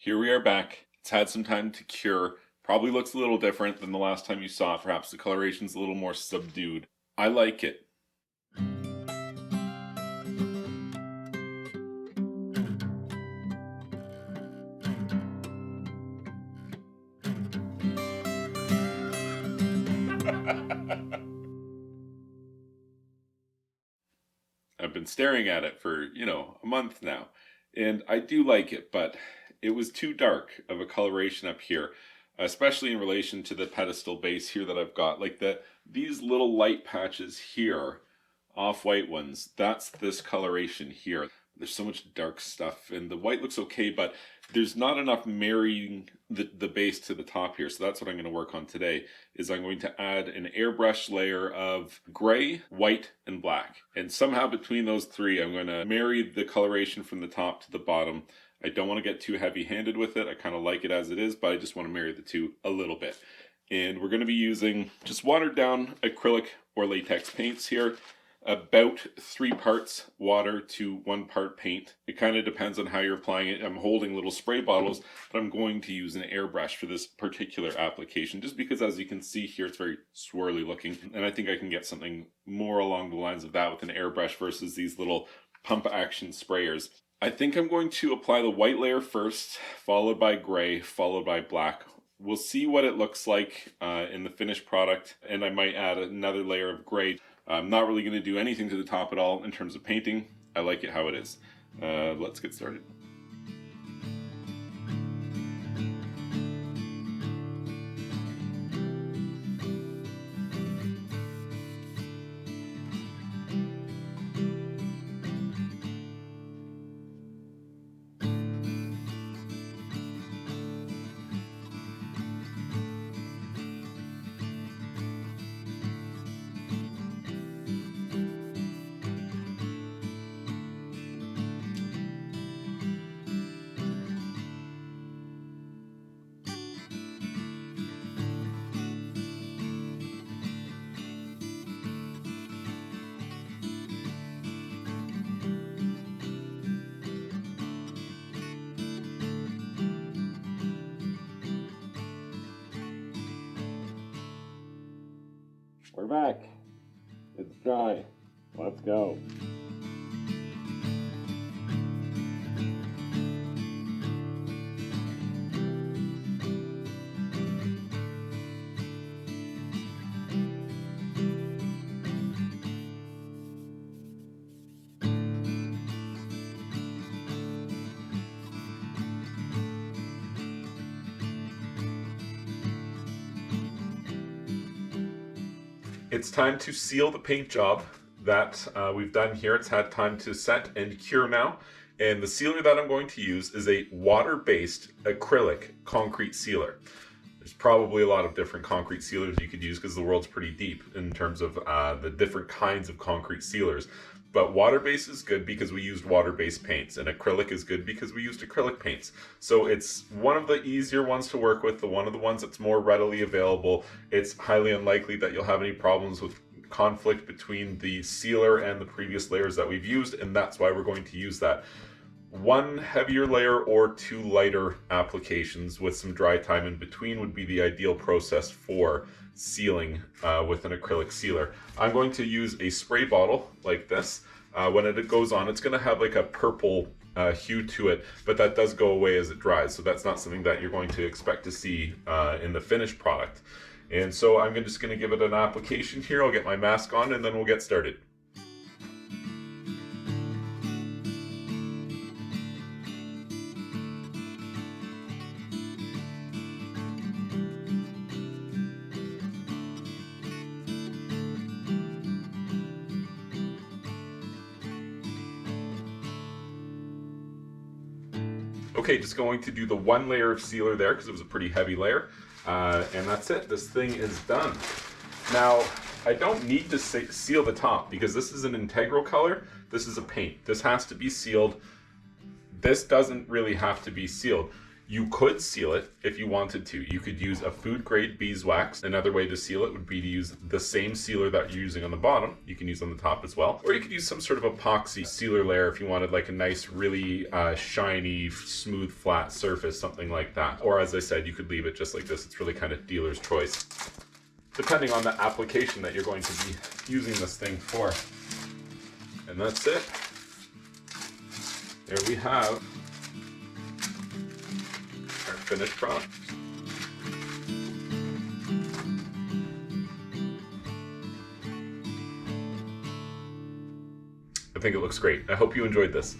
Here we are back. It's had some time to cure. Probably looks a little different than the last time you saw it. Perhaps the coloration's a little more subdued. I like it. I've been staring at it for, a month now. And I do like it, but it was too dark of a coloration up here, especially in relation to the pedestal base here that I've got. Like these little light patches here, off-white ones, that's this coloration here. There's so much dark stuff, and the white looks okay, but there's not enough marrying the base to the top here. So that's what I'm going to work on today, is I'm going to add an airbrush layer of gray, white, and black. And somehow between those three, I'm going to marry the coloration from the top to the bottom. I don't want to get too heavy-handed with it. I kind of like it as it is, but I just want to marry the two a little bit. And we're going to be using just watered down acrylic or latex paints here. About 3 parts water to 1 part paint. It kind of depends on how you're applying it. I'm holding little spray bottles, but I'm going to use an airbrush for this particular application, just because as you can see here, it's very swirly looking. And I think I can get something more along the lines of that with an airbrush versus these little pump action sprayers. I think I'm going to apply the white layer first, followed by gray, followed by black. We'll see what it looks like in the finished product, and I might add another layer of gray. I'm not really going to do anything to the top at all in terms of painting. I like it how it is. Let's get started. We're back. It's dry. Let's go. It's time to seal the paint job that we've done here. It's had time to set and cure now. And the sealer that I'm going to use is a water-based acrylic concrete sealer. There's probably a lot of different concrete sealers you could use because the world's pretty deep in terms of the different kinds of concrete sealers. But water-based is good because we used water-based paints, and acrylic is good because we used acrylic paints. So it's one of the easier ones to work with, one of the ones that's more readily available. It's highly unlikely that you'll have any problems with conflict between the sealer and the previous layers that we've used, and that's why we're going to use that. 1 heavier layer or 2 lighter applications with some dry time in between would be the ideal process for sealing with an acrylic sealer. I'm going to use a spray bottle like this. When it goes on, it's going to have like a purple hue to it, but that does go away as it dries, so that's not something that you're going to expect to see in the finished product. And so I'm just going to give it an application here. I'll get my mask on and then we'll get started. Okay, just going to do the 1 layer of sealer there because it was a pretty heavy layer. And that's it. This thing is done. Now, I don't need to seal the top because this is an integral color. This is a paint. This has to be sealed. This doesn't really have to be sealed. You could seal it if you wanted to. You could use a food grade beeswax. Another way to seal it would be to use the same sealer that you're using on the bottom. You can use on the top as well. Or you could use some sort of epoxy sealer layer if you wanted like a nice, really shiny, smooth, flat surface, something like that. Or as I said, you could leave it just like this. It's really kind of dealer's choice, depending on the application that you're going to be using this thing for. And that's it. There we have our finished product. I think it looks great. I hope you enjoyed this.